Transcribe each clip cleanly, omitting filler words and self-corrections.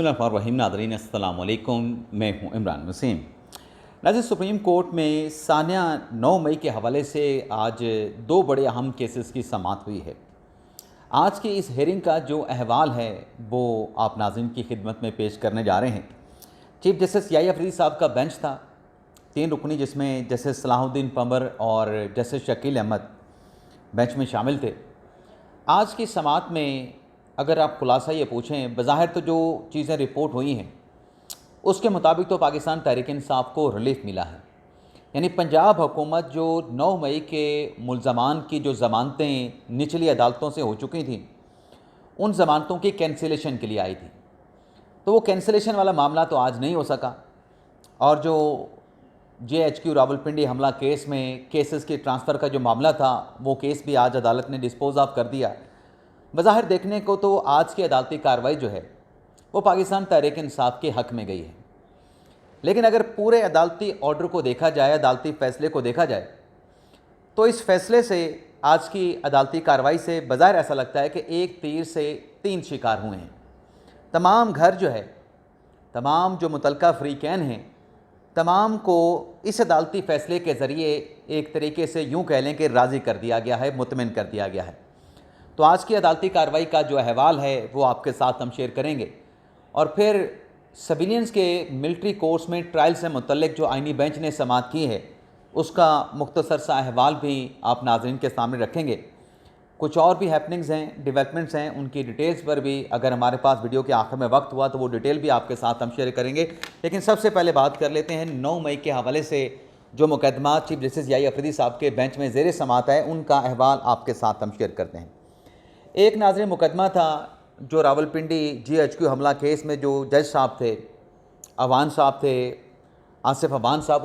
बिस्मिल्लाहिर्रहमानिर्रहीम। नाज़रीन अस्सलाम वालेकुम, मैं हूं इमरान वसीम। नाज़रीन, सुप्रीम कोर्ट में सानिया 9 मई के हवाले से आज दो बड़े अहम केसेस की समाअत हुई है। आज की इस हेयरिंग का जो अहवाल है वो आप नाज़रीन की खिदमत में पेश करने जा रहे हैं। चीफ जस्टिस याहिया अफरीदी साहब का बेंच था, 3 रुकनी, जिसमें जस्टिस सलाहुद्दीन पंवर और जस्टिस शकील अहमद बेंच में शामिल थे। आज की समाअत में अगर आप खुलासा ये पूछें, बज़ाहिर तो जो चीज़ें रिपोर्ट हुई हैं उसके मुताबिक तो पाकिस्तान तहरीक इंसाफ को रिलीफ मिला है। यानी पंजाब हुकूमत जो 9 मई के मुल्ज़मान की जो ज़मानतें निचली अदालतों से हो चुकी थी, उन ज़मानतों की कैंसिलेशन के लिए आई थी। तो वो कैंसिलेशन वाला मामला तो आज नहीं हो सका, और जो JHQ रावलपिंडी हमला केस में केसेस के ट्रांसफ़र का जो मामला था वो केस भी आज अदालत ने डिस्पोज ऑफ कर दिया। बज़ाहिर देखने को तो आज की अदालती कार्रवाई जो है वो पाकिस्तान तहरीक इंसाफ के हक़ में गई है, लेकिन अगर पूरे अदालती ऑर्डर को देखा जाए, अदालती फ़ैसले को देखा जाए, तो इस फ़ैसले से, आज की अदालती कार्रवाई से बज़ाहिर ऐसा लगता है कि एक तीर से 3 शिकार हुए हैं। तमाम घर जो है, तमाम जो मुतलका फ़रीक़ैन हैं, तमाम को इस अदालती फ़ैसले के ज़रिए एक तरीके से यूँ कह लें कि राज़ी कर दिया गया है, मुतमिन कर दिया गया है। तो आज की अदालती कार्रवाई का जो अहवाल है वो आपके साथ हम शेयर करेंगे, और फिर सिविलियंस के मिलिट्री कोर्ट्स में ट्रायल से मुतल्लिक जो आइनी बेंच ने समाअत की है उसका मुख्तसर सा अहवाल भी आप नाज़रीन के सामने रखेंगे। कुछ और भी हैपनिंग्स हैं, डेवलपमेंट्स हैं, उनकी डिटेल्स पर भी अगर हमारे पास वीडियो के आखिर में वक्त हुआ तो वो डिटेल भी आपके साथ हम शेयर करेंगे। लेकिन सबसे पहले बात कर लेते हैं 9 मई के हवाले से जो मुकदमा चीफ जस्टिस याहिया अफरीदी साहब के बेंच में ज़ेर समाअत है, उनका अहवाल आपके साथ हम शेयर करते हैं। एक नाज़रीन मुकदमा था जो रावलपिंडी JHQ हमला केस में जो जज साहब थे, अवान साहब थे, आसिफ अवान साहब,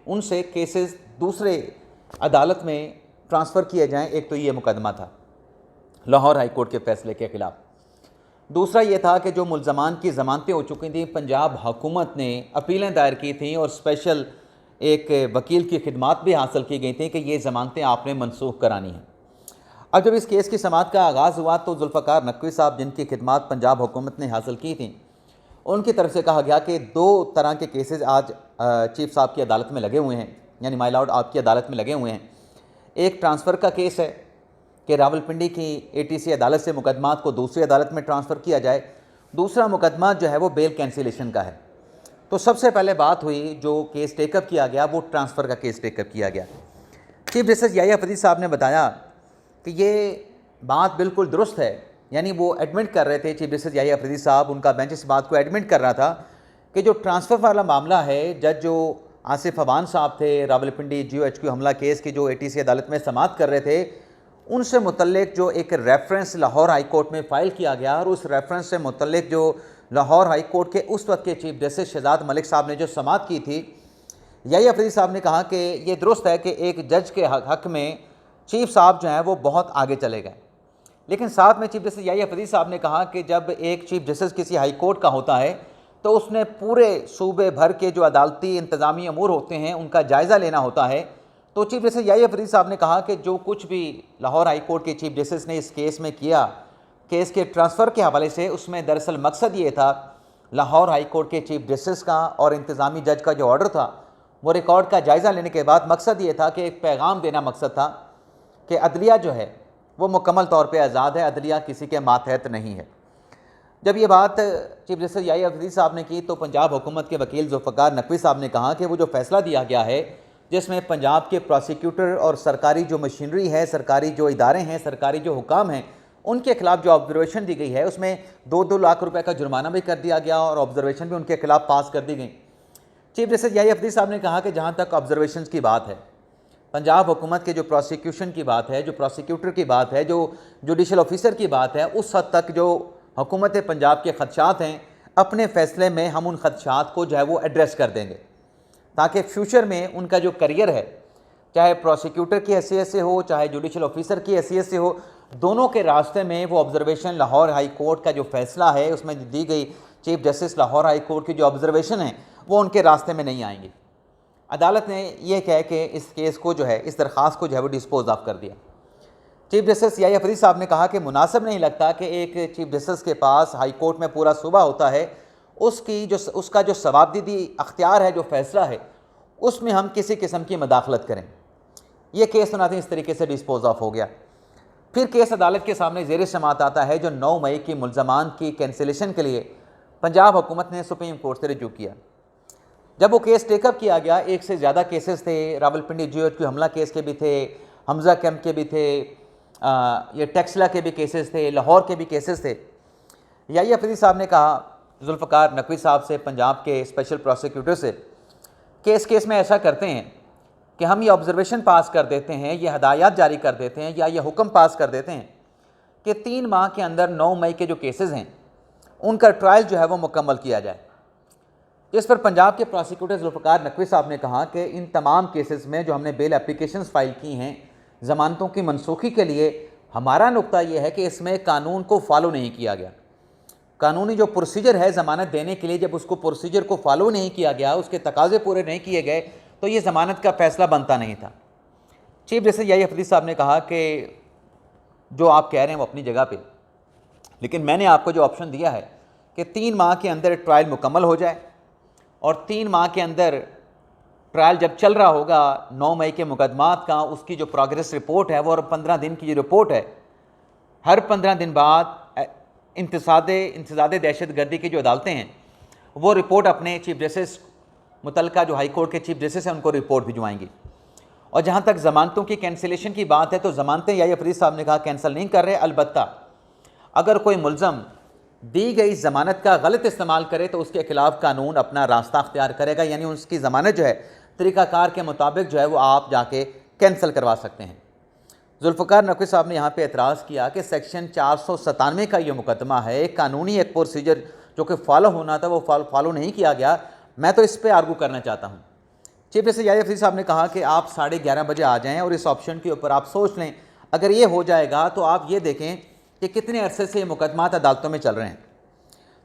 उनसे केसेस दूसरे अदालत में ट्रांसफ़र किए जाएं। एक तो ये मुकदमा था लाहौर हाई कोर्ट के फ़ैसले के ख़िलाफ़। दूसरा ये था कि जो मुल्ज़मान की ज़मानतें हो चुकी थी, पंजाब हुकूमत ने अपीलें दायर की थी और स्पेशल एक वकील की खिदमात भी हासिल की गई थी कि ये ज़मानतें आपने मनसूख करानी हैं। अब जब इस केस की समाअत का आगाज़ हुआ तो जुल्फ़कार नकवी साहब, जिनकी खिदमात पंजाब हुकूमत ने हासिल की थी, उनकी तरफ से कहा गया कि 2 तरह के केसेस आज चीफ साहब की अदालत में लगे हुए हैं, यानी माय लॉर्ड आपकी अदालत में लगे हुए हैं। एक ट्रांसफ़र का केस है कि रावलपिंडी की ATC अदालत से मुकदमात को दूसरी अदालत में ट्रांसफ़र किया जाए। दूसरा मुकदमा जो है वो बेल कैंसिलेशन का है। तो सबसे पहले बात हुई, जो केस टेकअप किया गया वो ट्रांसफ़र का केस टेकअप किया गया। चीफ जस्टिस याहिया अफरीदी साहब ने बताया कि ये बात बिल्कुल दुरुस्त है, यानी वो एडमिट कर रहे थे, चीफ जस्टिस याहिया अफरीदी साहब, उनका बेंच इस बात को एडमिट कर रहा था कि जो ट्रांसफ़र वाला मामला है, जज जो आसिफ अवान साहब थे, रावलपिंडी JHQ हमला केस की जो ATC अदालत में समाअत कर रहे थे, उनसे मुतल्लिक जो एक रेफरेंस लाहौर हाई कोर्ट में फ़ाइल किया गया, और उस रेफरेंस से मुतल्लिक जो लाहौर हाई कोर्ट के उस वक्त के चीफ जस्टिस शहजाद मलिक साहब ने जो समाअत की थी, याहिया अफरीदी साहब ने कहा कि ये दुरुस्त है कि एक जज के हक़ में चीफ साहब जो हैं वो बहुत आगे चले गए। लेकिन साथ में चीफ जस्टिस याहिया अफरीदी साहब ने कहा कि जब एक चीफ जस्टिस किसी हाई कोर्ट का होता है तो उसने पूरे सूबे भर के जो अदालती इंतज़ामी अमूर होते हैं उनका जायज़ा लेना होता है। तो चीफ जस्टिस याहिया अफरीदी साहब ने कहा कि जो कुछ भी लाहौर हाई कोर्ट के चीफ जस्टिस ने इस केस में किया, केस के ट्रांसफ़र के हवाले से, उसमें दरअसल मकसद ये था लाहौर हाई कोर्ट के चीफ जस्टिस का और इंतज़ामी जज का जो ऑर्डर था वो रिकॉर्ड का जायज़ा लेने के बाद मकसद ये था कि एक पैगाम देना मकसद था कि अदलिया जो है वो मुकम्मल तौर पे आज़ाद है, अदलिया किसी के मातहत नहीं है। जब ये बात चीफ जस्टिस याहिया अफरीदी साहब ने की तो पंजाब हुकूमत के वकील जुल्फ़कार नकवी साहब ने कहा कि वो जो फ़ैसला दिया गया है, जिसमें पंजाब के प्रोसिक्यूटर और सरकारी जो मशीनरी है, सरकारी जो इदारे हैं, सरकारी जो हुकाम हैं, उनके ख़िलाफ़ जो ऑब्जर्वेशन दी गई है उसमें 2-2 लाख रुपए का जुर्माना भी कर दिया गया और ऑब्जर्वेशन भी उनके ख़िलाफ़ पास कर दी गई। चीफ जस्टिस याहिया अफरीदी साहब ने कहा कि जहाँ तक ऑब्जर्वेशन की बात है, पंजाब हुकूमत के जो प्रोसिक्यूशन की बात है, जो प्रोसिक्यूटर की बात है, जो जुडिशल ऑफिसर की बात है, उस हद तक जो हुकूमत पंजाब के ख़दशात हैं, अपने फ़ैसले में हम उन ख़दशात को जो है वो एड्रेस कर देंगे, ताकि फ्यूचर में उनका जो करियर है, चाहे प्रोसिक्यूटर की हैसियत से हो, चाहे जुडिशल ऑफिसर की हैसियत से हो, दोनों के रास्ते में वो ऑब्जर्वेशन लाहौर हाई कोर्ट का जो फ़ैसला है उसमें दी गई chief justice Lahore high court की जो ऑब्जर्वेशन है वो उनके रास्ते में नहीं आएंगी। अदालत ने यह कह के इस केस को जो है, इस दरख्वास्त को जो है वो डिस्पोज ऑफ कर दिया। चीफ जस्टिस याहिया अफरीदी साहब ने कहा कि मुनासिब नहीं लगता कि एक चीफ जस्टिस के पास हाई कोर्ट में पूरा सूबा होता है उसका जो सवाबदीदी अख्तियार है, जो फ़ैसला है, उसमें हम किसी किस्म की मदाखलत करें। ये केस सुनाते इस तरीके से डिस्पोज ऑफ हो गया। फिर केस अदालत के सामने ज़ेर समाअत आता है जो 9 मई की मुल्ज़मान की कैंसिलेशन के लिए पंजाब हुकूमत ने सुप्रीम कोर्ट से रिजू किया। जब वो केस टेकअप किया गया, एक से ज़्यादा केसेस थे, रावलपिंडी GHQ हमला केस के भी थे, हमज़ा कैंप के भी थे, ये टेक्सला के भी केसेस थे, लाहौर के भी केसेस थे। याहिया अफरीदी साहब ने कहा जुल्फ़िकार नकवी साहब से, पंजाब के स्पेशल प्रोसिक्यूटर से, केस में ऐसा करते हैं कि हम ये ऑब्जर्वेशन पास कर देते हैं, ये हदायत जारी कर देते हैं या ये हुक्म पास कर देते हैं कि 3 माह के अंदर 9 मई के जो केसेस हैं उनका ट्रायल जो है वो मुकम्मल किया जाए। जिस पर पंजाब के प्रोसिक्यूटर जुल्फ़िकार नकवी साहब ने कहा कि इन तमाम केसेस में जो हमने बेल एप्लीकेशंस फ़ाइल की हैं ज़मानतों की मनसूखी के लिए, हमारा नुक्ता ये है कि इसमें कानून को फॉलो नहीं किया गया। कानूनी जो प्रोसीजर है ज़मानत देने के लिए, जब उसको प्रोसीजर को फॉलो नहीं किया गया, उसके तकाजे पूरे नहीं किए गए, तो ये ज़मानत का फ़ैसला बनता नहीं था। चीफ जस्टिस याहिया अफरीदी साहब ने कहा कि जो आप कह रहे हैं वो अपनी जगह पे, लेकिन मैंने आपको जो ऑप्शन दिया है कि 3 माह के अंदर ट्रायल मुकम्मल हो जाए और 3 माह के अंदर ट्रायल जब चल रहा होगा 9 मई के मुकदमात का, उसकी जो प्रोग्रेस रिपोर्ट है वो, और 15 दिन की जो रिपोर्ट है, हर 15 दिन बाद इंतसाद दहशत गर्दी की जो अदालतें हैं वो रिपोर्ट अपने चीफ जस्टिस, मुतलका जो हाई कोर्ट के चीफ जस्टिस हैं, उनको रिपोर्ट भिजवाएंगी। और जहाँ तक ज़मानतों की कैंसिलेशन की बात है तो ज़मानतें याहिया अफरीदी साहब ने कहा कैंसिल नहीं कर रहे, अलबत्ता अगर कोई मुल्ज़म दी गई ज़मानत का गलत इस्तेमाल करे तो उसके खिलाफ कानून अपना रास्ता अख्तियार करेगा, यानी उसकी ज़मानत जो है तरीक़ाकार के मुताबिक जो है वो आप जाके कैंसिल करवा सकते हैं। जुल्फ़िकार नकवी साहब ने यहाँ पे एतराज़ किया कि सेक्शन 497 का ये मुकदमा है, एक कानूनी एक प्रोसीजर जो कि फॉलो होना था वो फॉलो नहीं किया गया। मैं तो इस पर आर्गू करना चाहता हूँ। चीफ जस्टिस याहिया अफरीदी साहब ने कहा कि आप 11:30 बजे आ जाएँ और इस ऑप्शन के ऊपर आप सोच लें। अगर ये हो जाएगा तो आप ये देखें कि कितने अरसे से ये मुकदमात अदालतों में चल रहे हैं।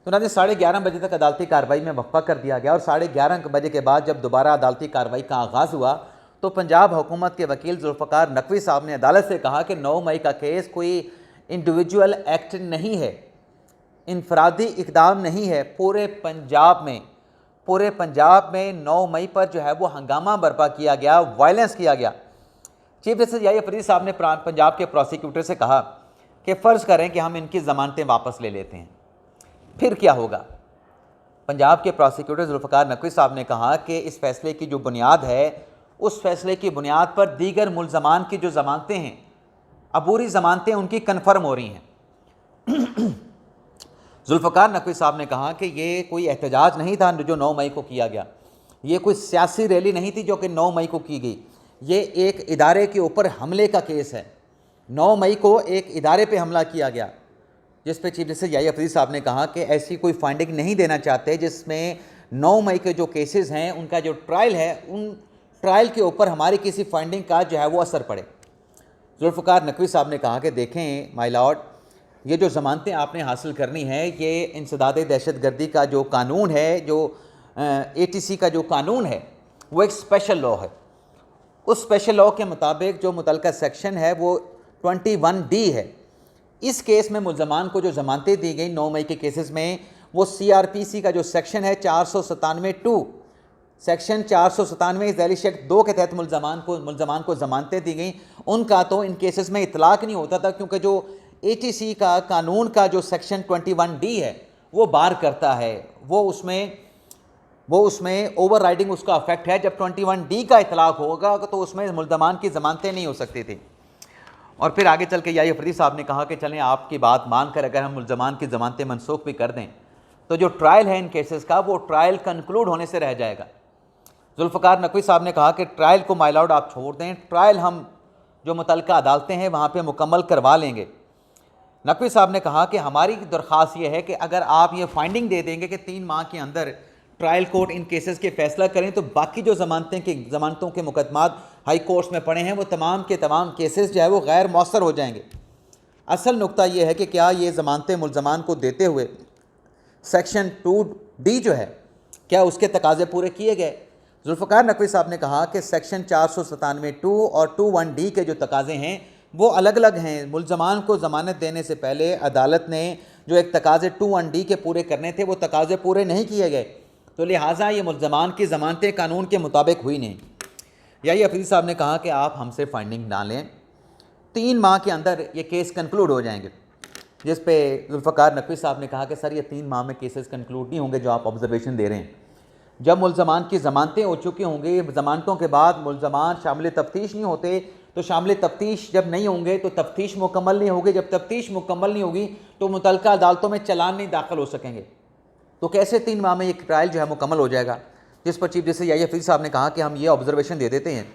तो नाज़रीन 11:30 बजे तक अदालती कार्रवाई में वक्फा कर दिया गया और 11:30 बजे के बाद जब दोबारा अदालती कार्रवाई का आगाज़ हुआ तो पंजाब हुकूमत के वकील जुल्फ़िकार नकवी साहब ने अदालत से कहा कि 9 मई का केस कोई इंडिविजुअल एक्ट नहीं है, इनफरादी इक़दाम नहीं है। पूरे पंजाब में 9 मई पर जो है वो हंगामा बर्पा किया गया, वायलेंस किया गया। चीफ जस्टिस याहिया अफरीदी साहब ने पंजाब के प्रोसिक्यूटर से कहा कि फ़र्ज़ करें कि हम इनकी ज़मानतें वापस ले लेते हैं, फिर क्या होगा। पंजाब के प्रोसिक्यूटर जुल्फ़िकार नकवी साहब ने कहा कि इस फैसले की जो बुनियाद है, उस फैसले की बुनियाद पर दीगर मुल्ज़मान की जो ज़मानतें हैं, अबूरी ज़मानतें उनकी कन्फर्म हो रही हैं। जुल्फ़िकार नकवी साहब ने कहा कि ये कोई एहतजाज नहीं था जो 9 मई को किया गया, ये कोई सियासी रैली नहीं थी जो कि 9 मई को की गई, ये एक इदारे के ऊपर हमले का केस है। 9 मई को एक इदारे पे हमला किया गया, जिस पे चीफ जस्टिस याहिया अफरीदी साहब ने कहा कि ऐसी कोई फाइंडिंग नहीं देना चाहते जिसमें 9 मई के जो केसेस हैं उनका जो ट्रायल है, उन ट्रायल के ऊपर हमारी किसी फाइंडिंग का जो है वो असर पड़े। जुल्फ़िकार नकवी साहब ने कहा कि देखें माय लॉर्ड, ये जो ज़मानतें आपने हासिल करनी है, ये इंसदाद दहशत गर्दी का जो कानून है, जो ATC का जो कानून है, वो एक स्पेशल लॉ है। उस स्पेशल लॉ के मुताबिक जो मुतलका सेक्शन है वो 21D है। इस केस में मुल्ज़मान को जो ज़मानतें दी गई 9 मई के केसेस में, वो CRPC का जो सेक्शन है 497(2), सेक्शन 497 ज़ैली एक्ट 2 के तहत मुल्ज़मान को ज़मानतें दी गई। उनका तो इन केसेस में इतलाक़ नहीं होता था, क्योंकि जो ATC का कानून का जो सेक्शन 21D है वो बार करता है, वो उसमें ओवर राइडिंग उसका अफेक्ट है। जब 21D का इतलाक़ होगा तो उसमें मुल्ज़मान की ज़मानतें नहीं हो सकती थी। और फिर आगे चल के याहिया अफरीदी साहब ने कहा कि चलें आपकी बात मानकर अगर हम मुल्ज़मान की ज़मानतें मनसूख भी कर दें तो जो ट्रायल है इन केसेस का, वो ट्रायल कंक्लूड होने से रह जाएगा। जुल्फ़िकार नकवी साहब ने कहा कि ट्रायल को माय लॉर्ड आप छोड़ दें, ट्रायल हम जो मुतलका अदालतें हैं वहाँ पे मुकम्मल करवा लेंगे। नकवी साहब ने कहा कि हमारी दरख्वास्त ये है कि अगर आप ये फाइंडिंग दे देंगे कि 3 माह के अंदर ट्रायल कोर्ट इन केसेस के फैसला करें, तो बाकी जो ज़मानतों के मुकदमात हाई कोर्ट्स में पड़े हैं वो तमाम के तमाम केसेस जो है वो गैर मौसर हो जाएंगे। असल नुक्ता ये है कि क्या ये ज़मानतें मुल्ज़मान को देते हुए सेक्शन 2D जो है, क्या उसके तकाजे पूरे किए गए। जुल्फ़िकार नकवी साहब ने कहा कि सेक्शन 497(2) और 21D के जो तकाजे हैं वो अलग अलग हैं। मुल्ज़मान को ज़मानत देने से पहले अदालत ने जो एक तकाज़े 2(1)D के पूरे करने थे वो तकाज़े पूरे नहीं किए गए, तो लिहाजा ये मुल्ज़मान की ज़मानतें कानून के मुताबिक हुई नहीं। यही अफरीदी साहब ने कहा कि आप हमसे फंडिंग ना लें, 3 माह के अंदर ये केस कंक्लूड हो जाएंगे। जिस पे जुल्फ़िकार नकवी साहब ने कहा कि सर ये 3 माह में केसेस कंक्लूड नहीं होंगे जो आप ऑब्जर्वेशन दे रहे हैं। जब मुल्ज़मान की ज़मानतें हो चुकी होंगी, ज़मानतों के बाद मुल्ज़मान शामिल तफ्तीश नहीं होते, तो शामिल तफ्तीश जब नहीं होंगे तो तफ्तीश मुकम्मल नहीं होगी, जब तफ्तीश मुकम्मल नहीं होगी तो मुतल्लिका अदालतों में चालान नहीं दाखिल हो सकेंगे। तो कैसे 3 माह में ये ट्रायल जो है मुकम्मल हो जाएगा? जिस पर चीफ जस्टिस याहिया अफरीदी साहब ने कहा कि हम ये ऑब्जर्वेशन दे देते हैं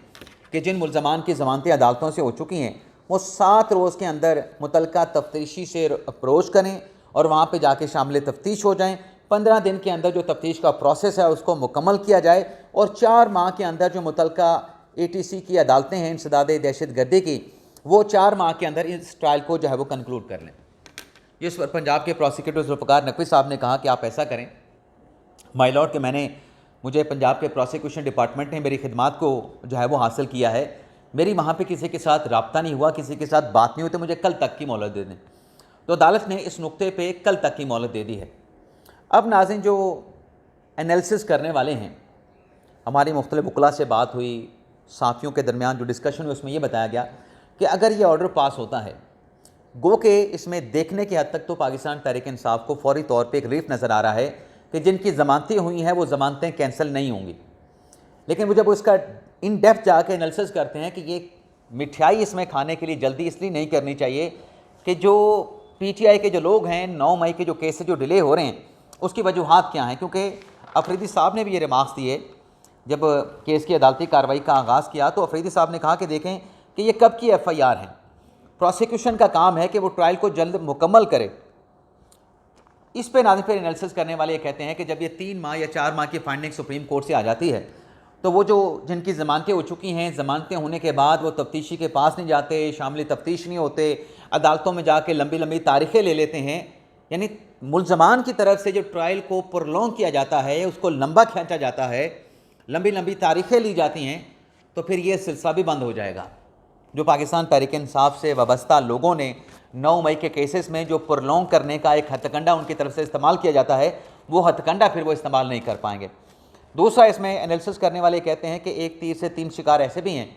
कि जिन मुल्ज़मान की ज़मानतें अदालतों से हो चुकी हैं वो 7 रोज़ के अंदर मुतल्लिका तफ्तीशी से अप्रोच करें और वहाँ पे जाके शामिल तफ्तीश हो जाएं। 15 दिन के अंदर जो तफ्तीश का प्रोसेस है उसको मुकम्मल किया जाए और 4 माह के अंदर जो मुतल्लिका ATC की अदालतें हैं इंसदाद दहशतगर्दी की, वो 4 माह के अंदर इस ट्रायल को जो है वो कंक्लूड कर लें। जिस पर पंजाब के प्रोसिक्यूटर जुल्फ़िकार नकवी साहब ने कहा कि आप ऐसा करें माय लॉर्ड कि मुझे पंजाब के प्रोसिक्यूशन डिपार्टमेंट ने मेरी खिदमात को जो है वो हासिल किया है, मेरी वहाँ पे किसी के साथ रब्ता नहीं हुआ, किसी के साथ बात नहीं हुई, तो मुझे कल तक की मोहलत दे दें। तो अदालत ने इस नुक्ते पे कल तक की मोहलत दे दी है। अब नाज़रीन जो एनालिसिस करने वाले हैं, हमारी मुख्तलिफ वकला से बात हुई, साथियों के दरमियान जो डिस्कशन हुई उसमें यह बताया गया कि अगर ये ऑर्डर पास होता है, गो के इसमें देखने की हद तक तो पाकिस्तान तहरीक इंसाफ को फौरी तौर पर एक रिलीफ नज़र आ रहा है कि जिनकी ज़मानतें हुई हैं वो ज़मानतें कैंसिल नहीं होंगी। लेकिन वो जब उसका इन डेप्थ जाके एनालिसिस करते हैं कि ये मिठाई इसमें खाने के लिए जल्दी इसलिए नहीं करनी चाहिए कि जो PTI के जो लोग हैं 9 मई के जो केसेस जो डिले हो रहे हैं उसकी वजूहात क्या हैं, क्योंकि अफरीदी साहब ने भी ये रिमार्क्स दिए जब केस की अदालती कार्रवाई का आगाज़ किया, तो अफरीदी साहब ने कहा कि देखें कि ये कब की FIR है, प्रोसिक्यूशन का काम है कि वो ट्रायल को जल्द मुकम्मल करे। इस पे नाज़रीन फिर एनालिसिस करने वाले ये कहते हैं कि जब ये 3 माह या 4 माह की फाइंडिंग सुप्रीम कोर्ट से आ जाती है तो वो जो जिनकी ज़मानतें हो चुकी हैं, ज़मानतें होने के बाद वो तफ्तीशी के पास नहीं जाते, शामिल तफ्तीश नहीं होते, अदालतों में जाके लंबी लंबी तारीखें ले लेते हैं, यानी मुल्ज़मान की तरफ से जो ट्रायल को प्रोलॉन्ग किया जाता है, उसको लंबा खींचा जाता है, लंबी लंबी तारीखें ली जाती हैं, तो फिर ये सिलसिला भी बंद हो जाएगा। जो पाकिस्तान तहरीक इंसाफ से वाबस्ता लोगों ने 9 मई के केसेस में जो प्रोलॉन्ग करने का एक हथकंडा उनकी तरफ से इस्तेमाल किया जाता है, वो हथकंडा फिर वो इस्तेमाल नहीं कर पाएंगे। दूसरा, इसमें एनालिसिस करने वाले कहते हैं कि एक तीर से 3 शिकार ऐसे भी हैं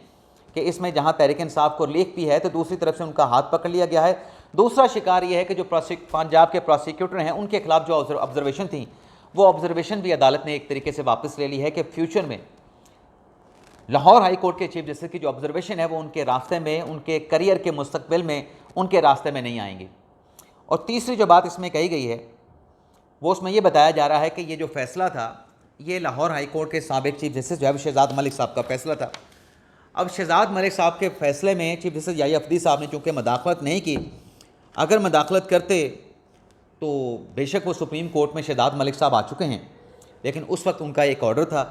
कि इसमें जहां तहरीक इंसाफ को रिलीफ भी है तो दूसरी तरफ से उनका हाथ पकड़ लिया गया है। दूसरा शिकार ये है कि जो पंजाब के प्रोसिक्यूटर हैं उनके खिलाफ जो ऑब्जर्वेशन थी वो ऑब्जर्वेशन भी अदालत ने एक तरीके से वापस ले ली है कि फ्यूचर में लाहौर हाई कोर्ट के चीफ जस्टिस की जो ऑब्जर्वेशन है वो उनके रास्ते में, उनके करियर के मुस्तकबिल में उनके रास्ते में नहीं आएंगी। और तीसरी जो बात इसमें कही गई है वो उसमें ये बताया जा रहा है कि ये जो फैसला था ये लाहौर हाई कोर्ट के साबिक चीफ जस्टिस जो है शहजाद मलिक साहब का फैसला था। अब शहजाद मलिक साहब के फैसले में चीफ जस्टिस याहिया अफरीदी साहब ने चूँकि मदाखलत नहीं की, अगर मदाखलत करते तो बेशक वो सुप्रीम कोर्ट में शहजाद मलिक साहब आ चुके हैं, लेकिन उस वक्त उनका एक ऑर्डर था,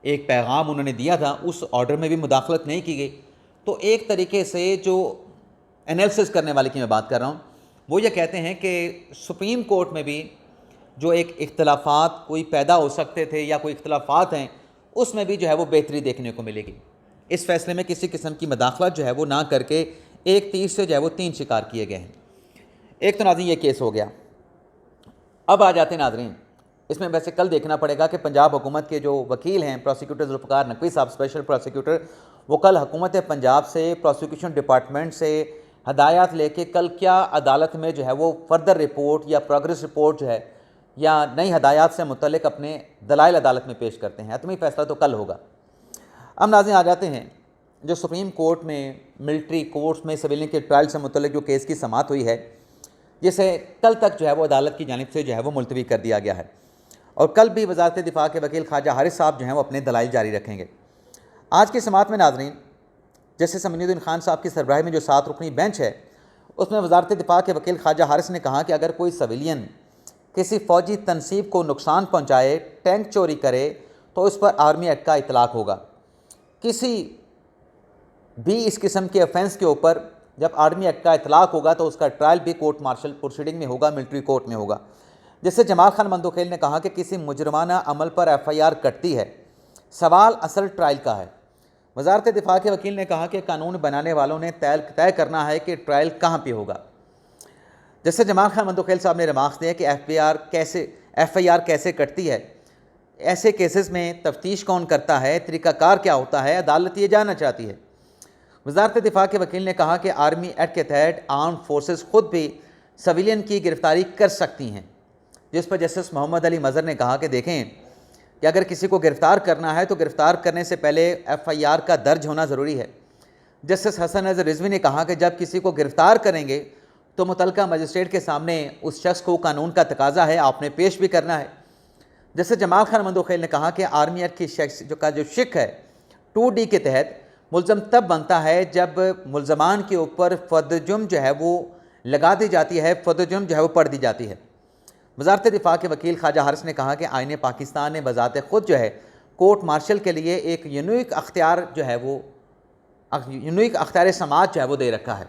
एक पैगाम उन्होंने दिया था, उस ऑर्डर में भी मुदाखलत नहीं की गई। तो एक तरीके से जो एनालिसिस करने वाले की मैं बात कर रहा हूँ वो ये कहते हैं कि सुप्रीम कोर्ट में भी जो एक इख्तलाफात कोई पैदा हो सकते थे या कोई इख्तलाफात हैं उसमें भी जो है वो बेहतरी देखने को मिलेगी। इस फैसले में किसी किस्म की मदाखलत जो है वो ना करके एक तीर से जो है वो 3 शिकार किए गए हैं। एक तो नाज़रीन ये केस हो गया। अब आ जाते हैं नाज़रीन, इसमें वैसे कल देखना पड़ेगा कि पंजाब हुकूमत के जो वकील हैं प्रोसिक्यूटर जुल्फ़िकार नकवी साहब स्पेशल प्रोसिक्यूटर, वो कल हुकूमत पंजाब से प्रोसिक्यूशन डिपार्टमेंट से हदायत लेके कल क्या अदालत में जो है वो फर्दर रिपोर्ट या प्रोग्रेस रिपोर्ट जो है या नई हदायत से मुतल्लिक अपने दलाइल अदालत में पेश करते हैं। हतमी फ़ैसला तो कल होगा। अब नाज़रीन आ जाते हैं जो सुप्रीम कोर्ट में मिलिट्री कोर्ट्स में सिविलियन के ट्रायल से मुतल्लिक जो केस की समाअत हुई है, जिसे कल तक जो है वो अदालत की जानिब से जो है वो मुलतवी कर दिया गया है और कल भी वज़ारत दिफा के वकील ख्वाजा हारिस साहब जो हैं वो अपने दलाइल जारी रखेंगे। आज की समाअत में नाज़रीन जस्टिस अमीनुद्दीन खान साहब की सरबराही में जो 7 रुकनी बेंच है उसमें वज़ारत दिफा के वकील ख्वाजा हारिस ने कहा कि अगर कोई सिविलियन किसी फ़ौजी तनसीब को नुकसान पहुँचाए, टैंक चोरी करे, तो उस पर आर्मी एक्ट का इतलाक़ होगा। किसी भी इस किस्म के ऑफेंस के ऊपर जब आर्मी एक्ट का इतलाक़ होगा तो उसका ट्रायल भी कोर्ट मार्शल प्रोसीडिंग में होगा, मिलिट्री कोर्ट में होगा। जैसे जमाल खान मंदोखेल ने कहा कि किसी मुजरमाना अमल पर FIR कटती है, सवाल असल ट्रायल का है। वज़ारत दिफा के वकील ने कहा कि कानून बनाने वालों ने तय करना है कि ट्रायल कहाँ पे होगा। जस्टिस जमाल खान मंदोखेल साहब ने रिमार्क्स दिया कि FIR कैसे कटती है, ऐसे केसेस में तफ्तीश कौन करता है, तरीक़ाकार क्या होता है, अदालत ये जानना चाहती है। वज़ारत दिफ़ा के वकील ने कहा कि आर्मी एक्ट के तहत आर्म फोर्सेस खुद भी सिविलियन की गिरफ़्तारी कर सकती हैं, जिस पर जस्टिस मोहम्मद अली मज़हर ने कहा कि देखें कि अगर किसी को गिरफ़्तार करना है तो गिरफ़्तार करने से पहले FIR का दर्ज होना ज़रूरी है। जस्टिस हसन नज़र रिजवी ने कहा कि जब किसी को गिरफ़्तार करेंगे तो मुतलका मजिस्ट्रेट के सामने उस शख्स को कानून का तकाजा है, आपने पेश भी करना है। जैसे जमाल खान मंदोखेल ने कहा कि आर्मी एक्ट की जो शिक है 2D के तहत मुल्ज़म तब बनता है जब मुल्ज़मान के ऊपर फ़र्द-ए-जुर्म जो है वो लगा दी जाती है, फ़र्द-ए-जुर्म जो है वो पढ़ दी जाती है। वज़ारत दिफ़ा के वकील ख्वाजा हारिस ने कहा कि आईन पाकिस्तान ने बज़ात ख़ुद जो है कोर्ट मार्शल के लिए एक यूनिक अख्तियार जो है वो यूनिक अख्तियार समात जो है वो दे रखा है।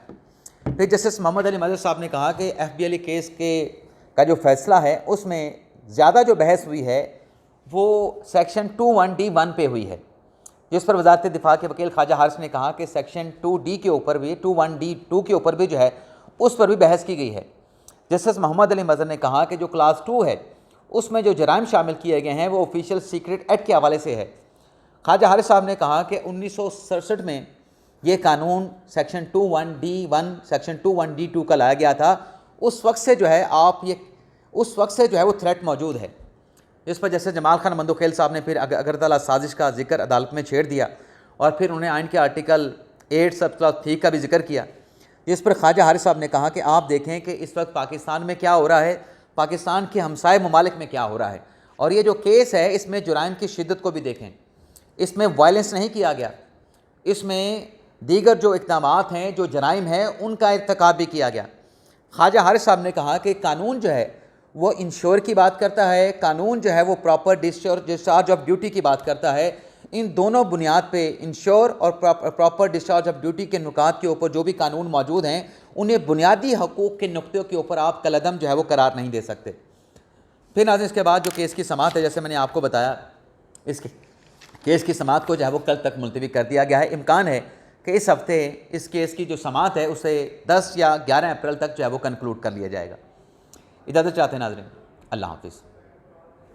फिर जस्टिस मोहम्मद अली मज़हर साहब ने कहा कि FBLE केस का जो फ़ैसला है उसमें ज़्यादा जो बहस हुई है वो सेक्शन 21D1 पे हुई है, जिस पर वज़ारत दिफ़ा के वकील ख्वाजा हारिस ने कहा कि सेक्शन 2D के ऊपर भी 21D2 के ऊपर भी जो है उस पर भी बहस की गई है। जस्टिस मोहम्मद अली मज़हर ने कहा कि जो क्लास 2 है उसमें जो जराइम शामिल किए गए हैं वो ऑफिशियल सीक्रेट एक्ट के हवाले से है। ख्वाजा हारिस साहब ने कहा कि 1967 में ये कानून सेक्शन 21D1 सेक्शन 21D2 का लाया गया था। उस वक्त से जो है वो थ्रेट मौजूद है। इस पर जैसे जमाल खान मंदोखेल साहब ने फिर अगरतला साजिश का जिक्र अदालत में छेड़ दिया और फिर उन्हें आइन के आर्टिकल 8 सब क्लॉज 3 का भी जिक्र किया। इस पर ख्वाजा हारिस साहब ने कहा कि आप देखें कि इस वक्त पाकिस्तान में क्या हो रहा है, पाकिस्तान के हमसाए ममालिक में क्या हो रहा है, और ये जो केस है इसमें जुराइम की शिद्दत को भी देखें। इसमें वायलेंस नहीं किया गया, इसमें दीगर जो इक़दामात हैं, जो जराइम हैं, उनका इर्तिकाब भी किया गया। ख्वाजा हारिस साहब ने कहा कि कानून जो है वो इंश्योर की बात करता है, कानून जो है वो प्रॉपर डिस्चार्ज ऑफ ड्यूटी की बात करता है। इन दोनों बुनियाद पे इंश्योर और प्रॉपर डिस्चार्ज ऑफ ड्यूटी के नुकात के ऊपर जो भी कानून मौजूद हैं उन्हें बुनियादी हकूक़ के नुक्तों के ऊपर आप कलदम जो है वो करार नहीं दे सकते। फिर नाज़रीन इसके बाद जो केस की समाअत है, जैसे मैंने आपको बताया, इसके केस की समाअत को जो है वो कल तक मुलतवी कर दिया गया है। इम्कान है कि इस हफ्ते इस केस की जो समाअत है उसे 10 या 11 अप्रैल तक जो है वो कंक्लूड कर लिया जाएगा। इजाज़त चाहते हैं नाज़रीन, अल्लाह हाफ़िज़।